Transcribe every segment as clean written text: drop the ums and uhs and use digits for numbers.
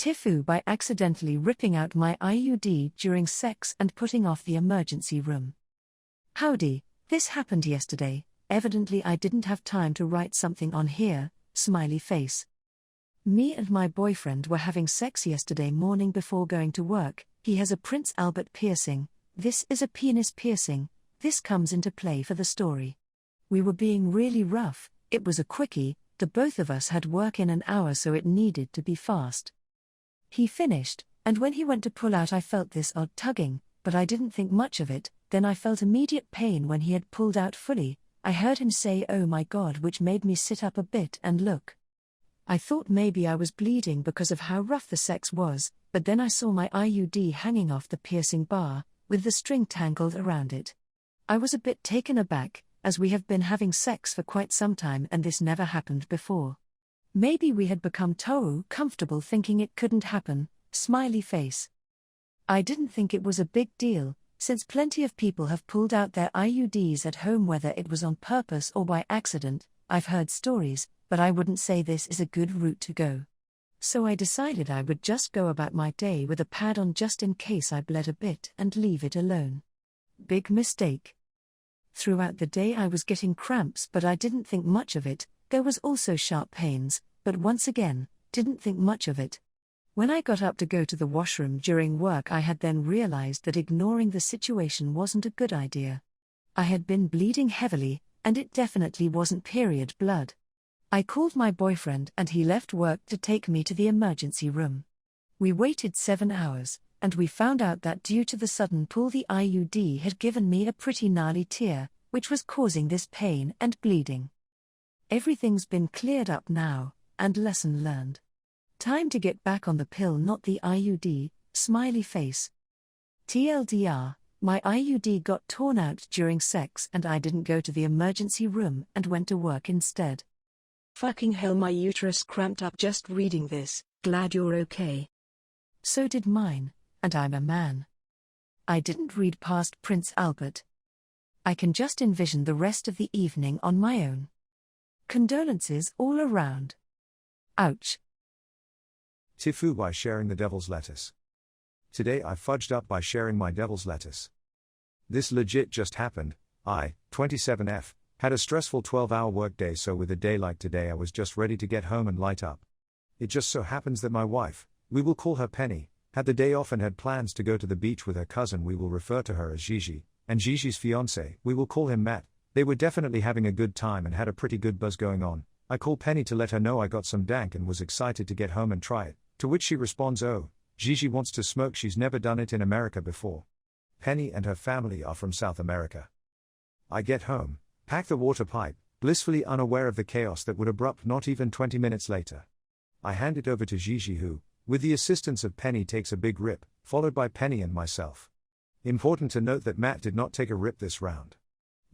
TIFU by accidentally ripping out my IUD during sex and putting off the emergency room. Howdy, this happened yesterday. Evidently I didn't have time to write something on here, smiley face. Me and my boyfriend were having sex yesterday morning before going to work. He has a Prince Albert piercing. This is a penis piercing. This comes into play for the story. We were being really rough. It was a quickie. The both of us had work in an hour, so it needed to be fast. He finished, and when he went to pull out I felt this odd tugging, but I didn't think much of it. Then I felt immediate pain when he had pulled out fully. I heard him say "Oh my God," which made me sit up a bit and look. I thought maybe I was bleeding because of how rough the sex was, but then I saw my IUD hanging off the piercing bar, with the string tangled around it. I was a bit taken aback, as we have been having sex for quite some time and this never happened before. Maybe we had become too comfortable thinking it couldn't happen, smiley face. I didn't think it was a big deal, since plenty of people have pulled out their IUDs at home, whether it was on purpose or by accident. I've heard stories, but I wouldn't say this is a good route to go. So I decided I would just go about my day with a pad on just in case I bled a bit and leave it alone. Big mistake. Throughout the day I was getting cramps, but I didn't think much of it. There was also sharp pains, but once again, didn't think much of it. When I got up to go to the washroom during work, I had then realized that ignoring the situation wasn't a good idea. I had been bleeding heavily, and it definitely wasn't period blood. I called my boyfriend and he left work to take me to the emergency room. We waited 7 hours, and we found out that due to the sudden pull the IUD had given me a pretty gnarly tear, which was causing this pain and bleeding. Everything's been cleared up now, and lesson learned. Time to get back on the pill, not the IUD, smiley face. TLDR, my IUD got torn out during sex and I didn't go to the emergency room and went to work instead. Fucking hell, my uterus cramped up just reading this. Glad you're okay. So did mine, and I'm a man. I didn't read past Prince Albert. I can just envision the rest of the evening on my own. Condolences all around. Ouch. TIFU by sharing the devil's lettuce. Today I fudged up by sharing my devil's lettuce. This legit just happened. I, 27F, had a stressful 12-hour workday, so with a day like today I was just ready to get home and light up. It just so happens that my wife, we will call her Penny, had the day off and had plans to go to the beach with her cousin, we will refer to her as Gigi, and Gigi's fiancé, we will call him Matt. They were definitely having a good time and had a pretty good buzz going on. I called Penny to let her know I got some dank and was excited to get home and try it, to which she responds, "Oh, Gigi wants to smoke, she's never done it in America before." Penny and her family are from South America. I get home, pack the water pipe, blissfully unaware of the chaos that would erupt not even 20 minutes later. I hand it over to Gigi, who, with the assistance of Penny, takes a big rip, followed by Penny and myself. Important to note that Matt did not take a rip this round.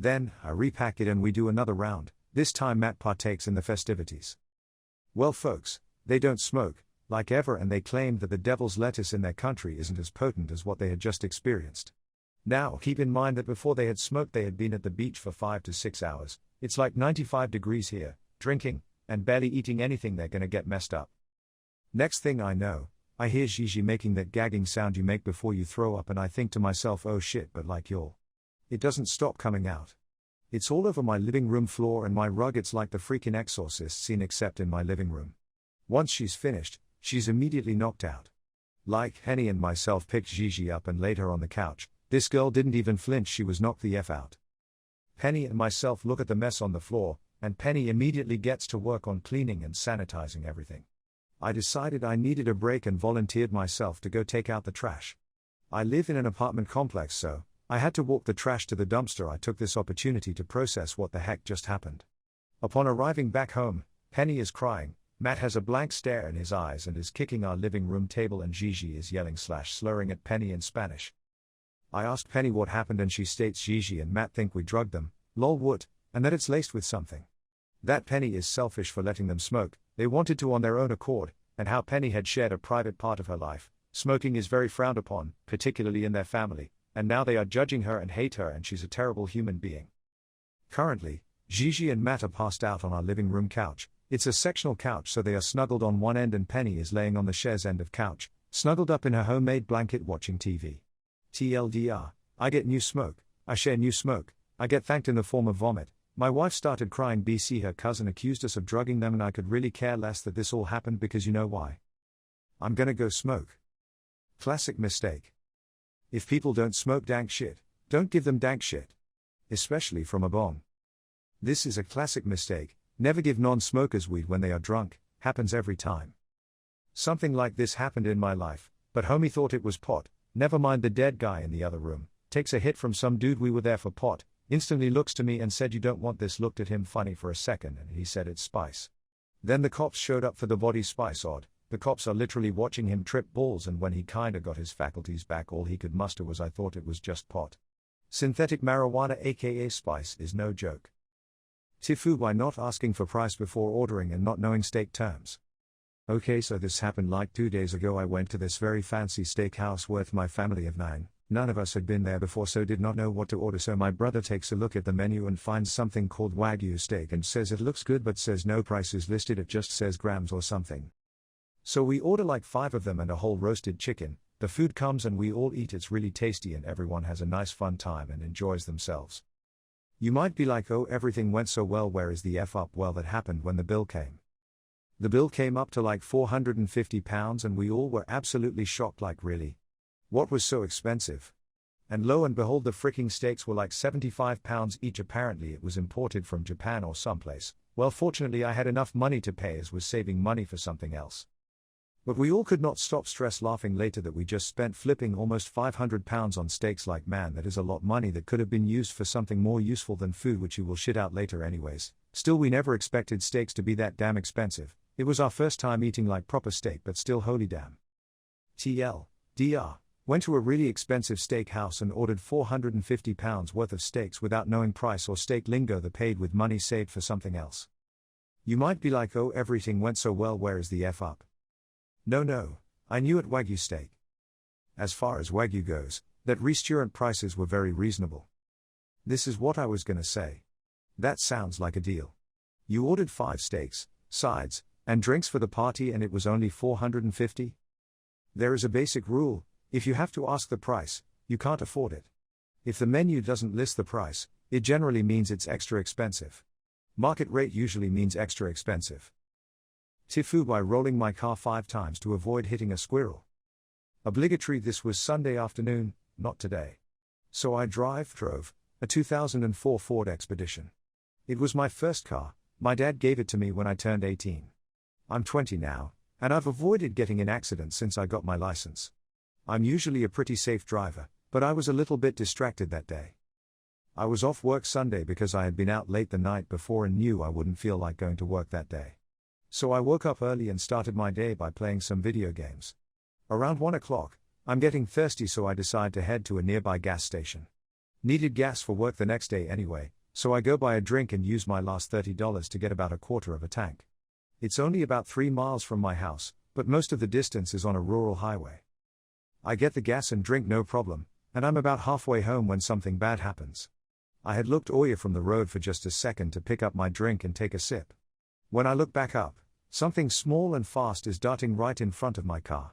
Then, I repack it and we do another round. This time Matt partakes in the festivities. Well folks, they don't smoke, like ever, and they claimed that the devil's lettuce in their country isn't as potent as what they had just experienced. Now, keep in mind that before they had smoked they had been at the beach for 5 to 6 hours, it's like 95 degrees here, drinking, and barely eating anything, they're gonna get messed up. Next thing I know, I hear Gigi making that gagging sound you make before you throw up, and I think to myself, oh shit, but like y'all. It doesn't stop coming out. It's all over my living room floor and my rug, it's like the freaking Exorcist scene except in my living room. Once she's finished, she's immediately knocked out. Like, Penny and myself picked Gigi up and laid her on the couch. This girl didn't even flinch, she was knocked the F out. Penny and myself look at the mess on the floor, and Penny immediately gets to work on cleaning and sanitizing everything. I decided I needed a break and volunteered myself to go take out the trash. I live in an apartment complex, so I had to walk the trash to the dumpster. I took this opportunity to process what the heck just happened. Upon arriving back home, Penny is crying, Matt has a blank stare in his eyes and is kicking our living room table, and Gigi is yelling/slurring at Penny in Spanish. I asked Penny what happened and she states Gigi and Matt think we drugged them, lol what, and that it's laced with something. That Penny is selfish for letting them smoke, they wanted to on their own accord, and how Penny had shared a private part of her life. Smoking is very frowned upon, particularly in their family, and now they are judging her and hate her, and she's a terrible human being. Currently, Gigi and Matt are passed out on our living room couch, It's a sectional couch, so they are snuggled on one end and Penny is laying on the chaise end of couch, snuggled up in her homemade blanket watching TV. TLDR, I get new smoke, I share new smoke, I get thanked in the form of vomit. My wife started crying BC her cousin accused us of drugging them and I could really care less that this all happened because you know why. I'm gonna go smoke. Classic mistake. If people don't smoke dank shit, don't give them dank shit. Especially from a bong. This is a classic mistake, never give non-smokers weed when they are drunk, happens every time. Something like this happened in my life, but homie thought it was pot, never mind the dead guy in the other room, takes a hit from some dude we were there for pot, instantly looks to me and said you don't want this, looked at him funny for a second and he said it's spice. Then the cops showed up for the body spice odd, the cops are literally watching him trip balls and when he kinda got his faculties back all he could muster was I thought it was just pot. Synthetic marijuana aka spice is no joke. TIFU by not asking for price before ordering and not knowing steak terms. Okay, so this happened like 2 days ago. I went to this very fancy steakhouse with my family of 9. None of us had been there before so did not know what to order, so my brother takes a look at the menu and finds something called Wagyu steak and says it looks good but says no price is listed, it just says grams or something. So we order like 5 of them and a whole roasted chicken. The food comes and we all eat, it's really tasty and everyone has a nice fun time and enjoys themselves. You might be like, oh everything went so well, where is the F up? Well, that happened when the bill came. The bill came up to like £450 and we all were absolutely shocked, like really? What was so expensive? And lo and behold the freaking steaks were like £75 each, apparently it was imported from Japan or someplace. Well, fortunately I had enough money to pay as was saving money for something else. But we all could not stop stress laughing later that we just spent flipping almost £500 on steaks, like man that is a lot money that could have been used for something more useful than food, which you will shit out later anyways. Still, we never expected steaks to be that damn expensive. It was our first time eating like proper steak, but still holy damn. TLDR, went to a really expensive steak house and ordered £450 worth of steaks without knowing price or steak lingo, the paid with money saved for something else. You might be like, oh everything went so well, where is the F up? No, I knew it. Wagyu steak. As far as Wagyu goes, that restaurant prices were very reasonable. This is what I was gonna say. That sounds like a deal. You ordered 5 steaks, sides, and drinks for the party and it was only $450? There is a basic rule, if you have to ask the price, you can't afford it. If the menu doesn't list the price, it generally means it's extra expensive. Market rate usually means extra expensive. TIFU by rolling my car 5 times to avoid hitting a squirrel. Obligatory. This was Sunday afternoon, not today. So I drove a 2004 Ford Expedition. It was my first car, my dad gave it to me when I turned 18. I'm 20 now, and I've avoided getting in accidents since I got my license. I'm usually a pretty safe driver, but I was a little bit distracted that day. I was off work Sunday because I had been out late the night before and knew I wouldn't feel like going to work that day. So I woke up early and started my day by playing some video games. Around 1 o'clock, I'm getting thirsty, so I decide to head to a nearby gas station. Needed gas for work the next day anyway, so I go buy a drink and use my last $30 to get about a quarter of a tank. It's only about 3 miles from my house, but most of the distance is on a rural highway. I get the gas and drink no problem, and I'm about halfway home when something bad happens. I had looked away from the road for just a second to pick up my drink and take a sip. When I look back up, something small and fast is darting right in front of my car.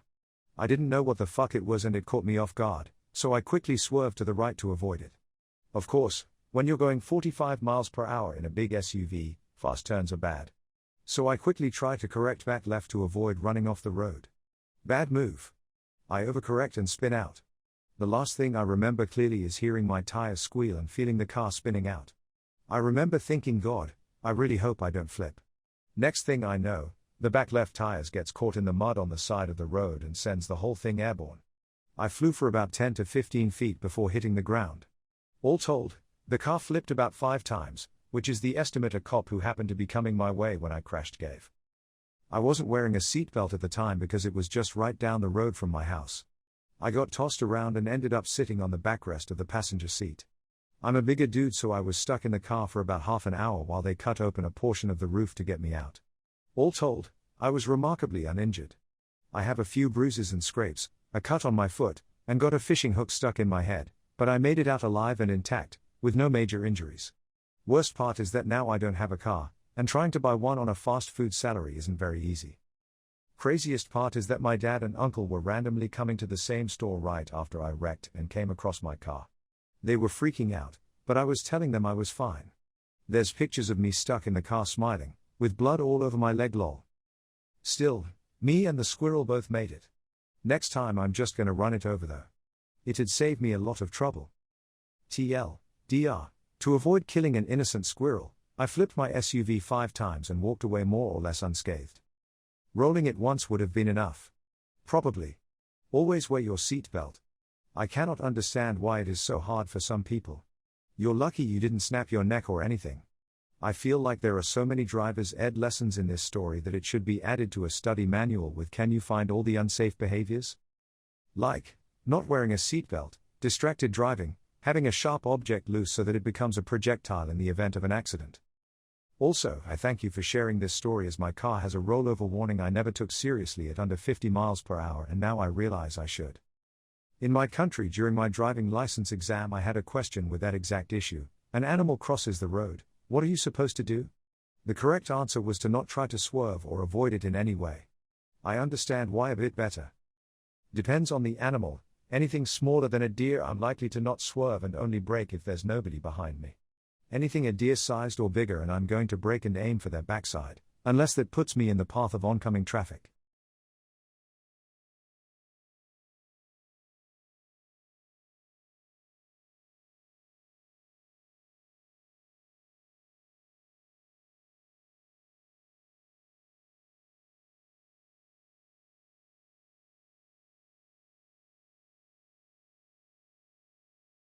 I didn't know what the fuck it was and it caught me off guard, so I quickly swerved to the right to avoid it. Of course, when you're going 45 miles per hour in a big SUV, fast turns are bad. So I quickly try to correct back left to avoid running off the road. Bad move. I overcorrect and spin out. The last thing I remember clearly is hearing my tires squeal and feeling the car spinning out. I remember thinking, God, I really hope I don't flip. Next thing I know, the back left tires gets caught in the mud on the side of the road and sends the whole thing airborne. I flew for about 10 to 15 feet before hitting the ground. All told, the car flipped about 5 times, which is the estimate a cop who happened to be coming my way when I crashed gave. I wasn't wearing a seatbelt at the time because it was just right down the road from my house. I got tossed around and ended up sitting on the backrest of the passenger seat. I'm a bigger dude, so I was stuck in the car for about half an hour while they cut open a portion of the roof to get me out. All told, I was remarkably uninjured. I have a few bruises and scrapes, a cut on my foot, and got a fishing hook stuck in my head, but I made it out alive and intact, with no major injuries. Worst part is that now I don't have a car, and trying to buy one on a fast food salary isn't very easy. Craziest part is that my dad and uncle were randomly coming to the same store right after I wrecked and came across my car. They were freaking out, but I was telling them I was fine. There's pictures of me stuck in the car smiling, with blood all over my leg lol. Still, me and the squirrel both made it. Next time I'm just gonna run it over though. It'd save me a lot of trouble. TLDR. To avoid killing an innocent squirrel, I flipped my SUV 5 times and walked away more or less unscathed. Rolling it once would have been enough. Probably. Always wear your seatbelt. I cannot understand why it is so hard for some people. You're lucky you didn't snap your neck or anything. I feel like there are so many driver's ed lessons in this story that it should be added to a study manual with can you find all the unsafe behaviors? Like, not wearing a seatbelt, distracted driving, having a sharp object loose so that it becomes a projectile in the event of an accident. Also, I thank you for sharing this story as my car has a rollover warning I never took seriously at under 50 miles per hour and now I realize I should. In my country during my driving license exam I had a question with that exact issue. An animal crosses the road, what are you supposed to do? The correct answer was to not try to swerve or avoid it in any way. I understand why a bit better. Depends on the animal, anything smaller than a deer I'm likely to not swerve and only brake if there's nobody behind me. Anything a deer-sized or bigger and I'm going to brake and aim for their backside, unless that puts me in the path of oncoming traffic.